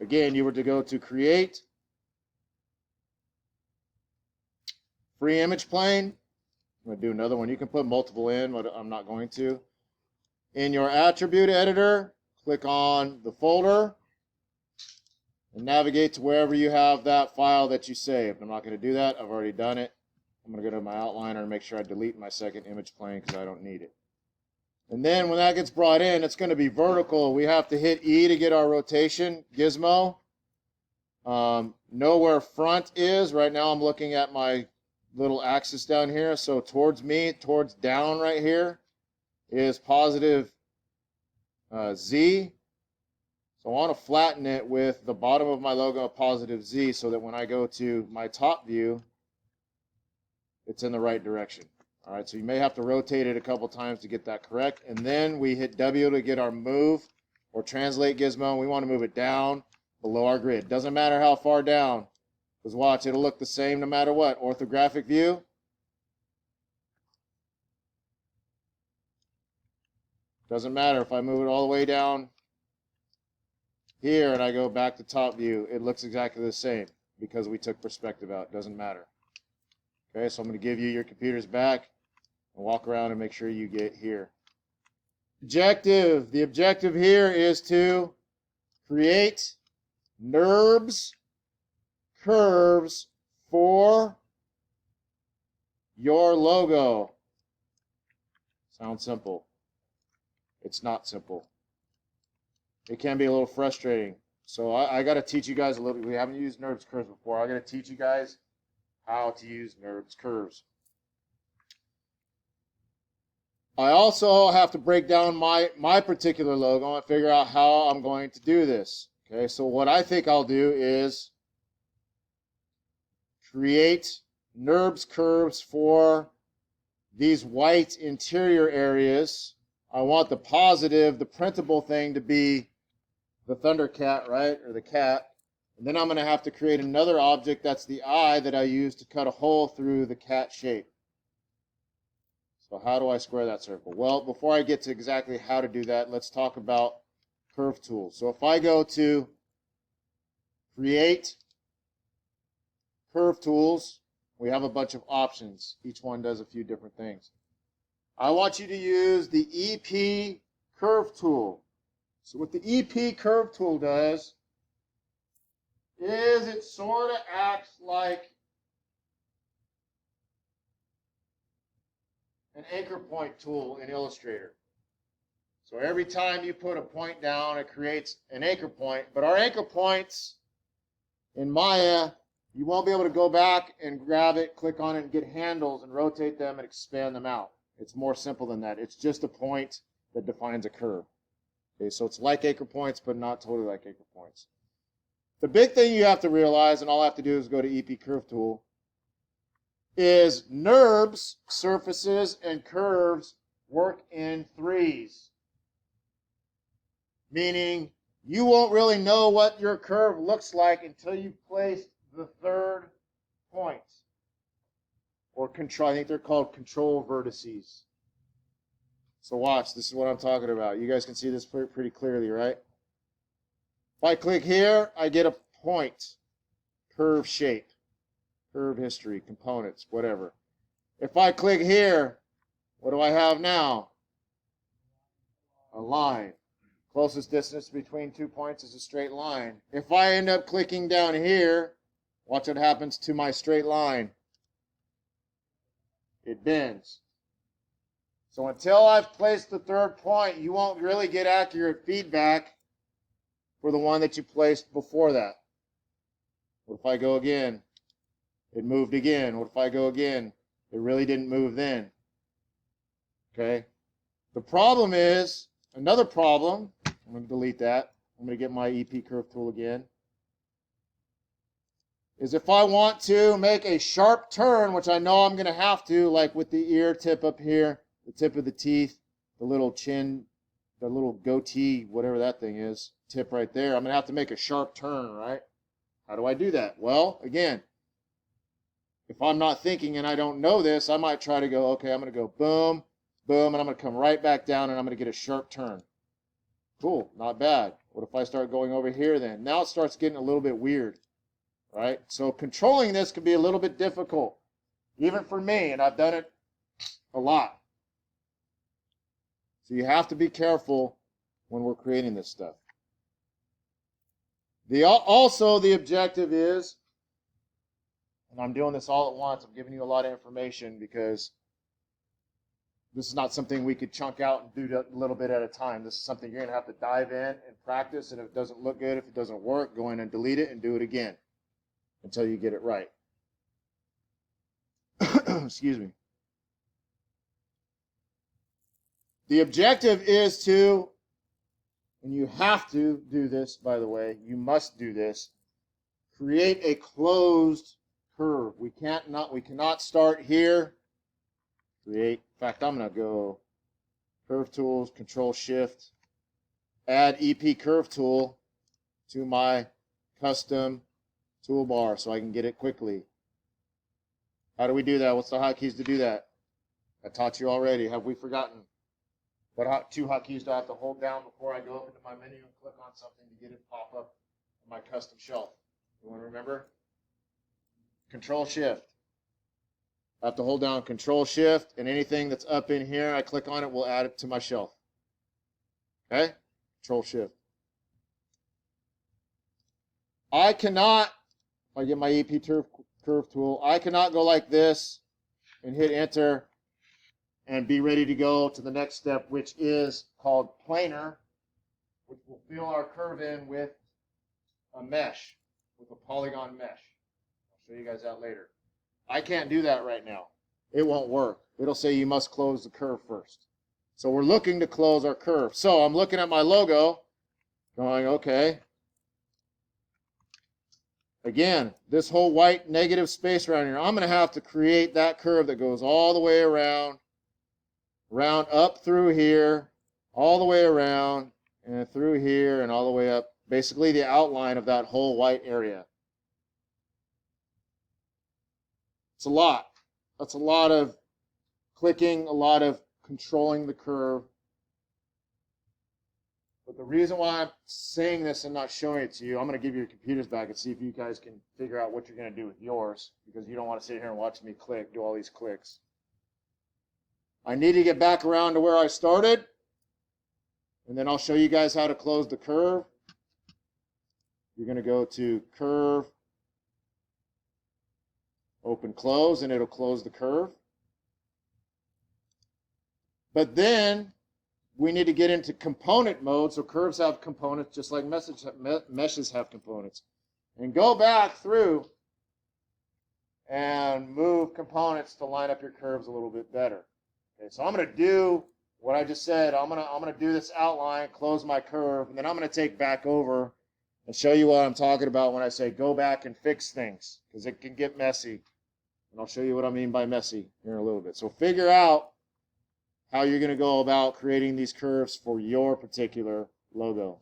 Again, you were to go to create, free image plane. I'm going to do another one. You can put multiple in, but I'm not going to. In your attribute editor, click on the folder and navigate to wherever you have that file that you saved. I'm not going to do that. I've already done it. I'm going to go to my outliner and make sure I delete my second image plane because I don't need it. And then when that gets brought in, it's going to be vertical. We have to hit E to get our rotation gizmo. Know where front is. Right now I'm looking at my little axis down here. So towards me, towards down right here is positive Z. So I want to flatten it with the bottom of my logo of positive Z so that when I go to my top view, it's in the right direction. All right, so you may have to rotate it a couple times to get that correct. And then we hit W to get our move or translate gizmo. We want to move it down below our grid. Doesn't matter how far down, because watch, it'll look the same no matter what. Orthographic view. Doesn't matter if I move it all the way down here and I go back to top view, it looks exactly the same because we took perspective out. Doesn't matter. Okay, so I'm going to give you your computers back and walk around and make sure you get here. Objective. The objective here is to create NURBS curves for your logo. Sounds simple. It's not simple. It can be a little frustrating. So I got to teach you guys a little. We haven't used NURBS curves before. I got to teach you guys how to use NURBS curves. I also have to break down my particular logo and figure out how I'm going to do this. Okay, so what I think I'll do is create NURBS curves for these white interior areas. I want the positive, the printable thing to be the Thundercat, right, or the cat. And then I'm going to have to create another object that's the eye that I use to cut a hole through the cat shape. So how do I square that circle? Well, before I get to exactly how to do that, let's talk about curve tools. So if I go to create curve tools, we have a bunch of options. Each one does a few different things. I want you to use the EP curve tool. So what the EP curve tool does is it sort of acts like an anchor point tool in Illustrator. So every time you put a point down, it creates an anchor point. But our anchor points in Maya, you won't be able to go back and grab it, click on it, and get handles and rotate them and expand them out. It's more simple than that. It's just a point that defines a curve. Okay, so it's like anchor points, but not totally like anchor points. The big thing you have to realize, and all I have to do is go to EP Curve Tool, is NURBS, surfaces, and curves work in threes. Meaning, you won't really know what your curve looks like until you've placed the third point. Or control, I think they're called control vertices. So watch, this is what I'm talking about. You guys can see this pretty clearly, right? If I click here, I get a point, curve shape, curve history, components, whatever. If I click here, what do I have now? A line. Closest distance between 2 points is a straight line. If I end up clicking down here, watch what happens to my straight line. It bends. So until I've placed the third point, you won't really get accurate feedback for the one that you placed before that. What if I go again? It moved again. What if I go again? It really didn't move then. Okay? The problem is, another problem, I'm going to delete that. I'm going to get my EP Curve tool again. Is if I want to make a sharp turn, which I know I'm going to have to, like with the ear tip up here, the tip of the teeth, the little chin, the little goatee, whatever that thing is, tip right there. I'm going to have to make a sharp turn, right? How do I do that? Well, again, if I'm not thinking and I don't know this, I might try to go, okay, I'm going to go boom, boom, and I'm going to come right back down and I'm going to get a sharp turn. Cool, not bad. What if I start going over here then? Now it starts getting a little bit weird, right? So controlling this can be a little bit difficult, even for me, and I've done it a lot. So you have to be careful when we're creating this stuff. Also, the objective is, and I'm doing this all at once, I'm giving you a lot of information because this is not something we could chunk out and do a little bit at a time. This is something you're going to have to dive in and practice, and if it doesn't look good, if it doesn't work, go in and delete it and do it again until you get it right. Excuse me. The objective is to, and you have to do this, by the way, you must do this, create a closed curve. We cannot start here. Create. In fact, I'm going to go Curve Tools, Control Shift, add EP Curve Tool to my custom toolbar so I can get it quickly. How do we do that? What's the hotkeys to do that? I taught you already. Have we forgotten? What two hotkeys do I have to hold down before I go up into my menu and click on something to get it pop up on my custom shelf? You want to remember? Control Shift. I have to hold down Control Shift, and anything that's up in here, I click on it, will add it to my shelf. Okay? Control Shift. I cannot, if I get my EP Curve tool, I cannot go like this and hit Enter and be ready to go to the next step, which is called Planar, which will fill our curve in with a mesh, with a polygon mesh. I'll show you guys that later. I can't do that right now. It won't work. It'll say you must close the curve first. So we're looking to close our curve. So I'm looking at my logo, going, okay. Again, this whole white negative space around here, I'm going to have to create that curve that goes all the way around up through here, all the way around, and through here, and all the way up. Basically the outline of that whole white area. It's a lot. That's a lot of clicking, a lot of controlling the curve. But the reason why I'm saying this and not showing it to you, I'm going to give you your computers back and see if you guys can figure out what you're going to do with yours, because you don't want to sit here and watch me do all these clicks. I need to get back around to where I started, and then I'll show you guys how to close the curve. You're going to go to Curve, Open, Close, and it'll close the curve. But then we need to get into component mode, so curves have components just like meshes have components. And go back through and move components to line up your curves a little bit better. Okay, so I'm going to do what I just said. I'm going to do this outline, close my curve, and then I'm going to take back over and show you what I'm talking about when I say go back and fix things, because it can get messy. And I'll show you what I mean by messy here in a little bit. So figure out how you're going to go about creating these curves for your particular logo.